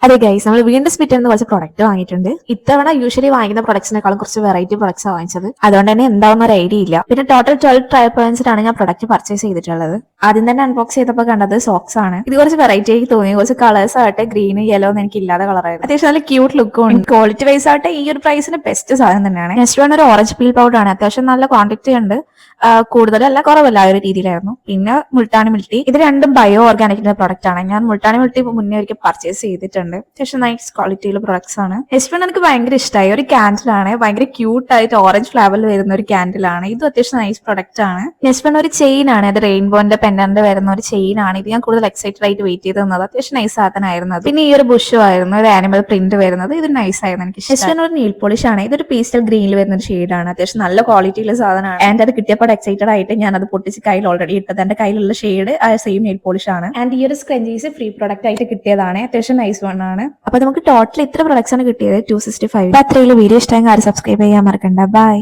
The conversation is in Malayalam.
അതെ ഗൈസ്, നമ്മൾ വീണ്ടും സ്പിറ്റ് എന്ന കുറച്ച് പ്രൊഡക്റ്റ് വാങ്ങിയിട്ടുണ്ട്. ഇത്തവണ യൂഷ്വലി വാങ്ങിക്കുന്ന പ്രൊഡക്ട്സിനെക്കാളും കുറച്ച് വെറൈറ്റി പ്രൊഡക്ട്സ് വാങ്ങിച്ചത്. അതുകൊണ്ട് തന്നെ എന്താവുന്ന ഒരു ഐഡിയ ഇല്ല. പിന്നെ ടോട്ടൽ 12 ട്രയൽ പോയിന്റ്സിലാണ് ഞാൻ പ്രൊഡക്റ്റ് പർച്ചേസ് ചെയ്തിട്ടുള്ളത്. ആദ്യം തന്നെ അൺബോക്സ് ചെയ്തപ്പോൾ കണ്ടത് സോക്സ് ആണ്. ഇത് കുറച്ച് വെറൈറ്റി ആയി തോന്നി. കുറച്ച് കളേഴ്സ് ആകട്ടെ ഗ്രീൻ യെല്ലോ എന്ന് എനിക്ക് ഇല്ലാത്ത കളറായിരുന്നു. അത്യാവശ്യം നല്ല ക്യൂട്ട് ലുക്കും ഉണ്ട്. ക്വാളിറ്റി വൈസ് ആകട്ടെ ഈ ഒരു പ്രൈസിന് ബെസ്റ്റ് സാധനം തന്നെയാണ്. നെക്സ്റ്റ് വൺ ഒരു ഓറഞ്ച് പീൽ പൗഡർ ആണ്. അത്യാവശ്യം നല്ല ക്വാണ്ടിറ്റി ഉണ്ട്. കൂടുതലല്ല കുറവല്ല ആ ഒരു രീതിയിലായിരുന്നു. പിന്നെ മുൾട്ടാണി മിൽട്ടി, ഇത് രണ്ടും ബയോ ഓർഗാനിക്കിന്റെ പ്രൊഡക്റ്റ് ആണ്. ഞാൻ മുൾട്ടാണി മിൽട്ടി മുന്നേ ഒരിക്കൽ പർച്ചേസ് ചെയ്തിട്ടുണ്ട്. അത്യാവശ്യം നൈസ് ക്വാളിറ്റിയിലുള്ള പ്രൊഡക്ട്സ് ആണ്. നെക്സ്റ്റ് വൺ എനിക്ക് ഭയങ്കര ഇഷ്ടമായി. ഒരു കാൻഡിൽ ആണ്, ഭയങ്കര ക്യൂട്ട് ആയിട്ട് ഓറഞ്ച് ഫ്ലേവറിൽ വരുന്ന ഒരു കാൻഡിൽ ആണ്. ഇതും അത്യാവശ്യം നൈസ് പ്രൊഡക്റ്റ് ആണ്. നെക്സ്റ്റ് വൺ ഒരു ചെയിൻ ആണ്. അത് റെയിൻബോന്റെ പെൻഡന്റ് വരുന്ന ഒരു ചെയിൻ ആണ്. ഇത് ഞാൻ കൂടുതൽ എക്സൈറ്റഡ് ആയിട്ട് വെയിറ്റ് ചെയ്ത് തന്നത്. അത്യാവശ്യം നൈസ് സാധനമായിരുന്നു. പിന്നെ ഈ ഒരു ബുഷും ആയിരുന്നു, ഒരു ആനിമൽ പ്രിന്റ് വരുന്നത്. ഇത് നൈസ് ആയിരുന്നു. എനിക്ക് നെക്സ്റ്റ് വൺ ഒരു നീൽ പോളിഷ് ആണ്. ഇതൊരു പീസ്റ്റൽ ഗ്രീനിൽ വരുന്ന ഒരു ഷെയ്ഡാണ്. അത്യാവശ്യം നല്ല ക്വാളിറ്റിയുള്ള സാധനമാണ്. ആൻഡ് അത് കിട്ടിയപ്പോൾ എക്സൈറ്റഡ് ആയിട്ട് ഞാൻ അത് പൊട്ടിച്ച് കയ്യിൽ ഓൾറെഡി ഇട്ടത്. എന്റെ കയ്യിലുള്ള ഷെയ്ഡ് ആ സെയിം നെയിൽ പോളിഷ് ആണ്. ആൻഡ് ഈ ഒരു സ്ക്രഞ്ചീസ് ഫ്രീ പ്രൊഡക്റ്റ് ആയിട്ട് കിട്ടിയതാണ്. അത്യാവശ്യം നൈസ് വൺ ആണ്. അപ്പൊ നമുക്ക് ടോട്ടൽ ഇത്ര പ്രൊഡക്ട്സ് ആണ് കിട്ടിയത്, 265. അത്രയുള്ള വീഡിയോ ഇഷ്ടമായി സബ്സ്ക്രൈബ് ചെയ്യാൻ മറക്കണ്ട. ബൈ.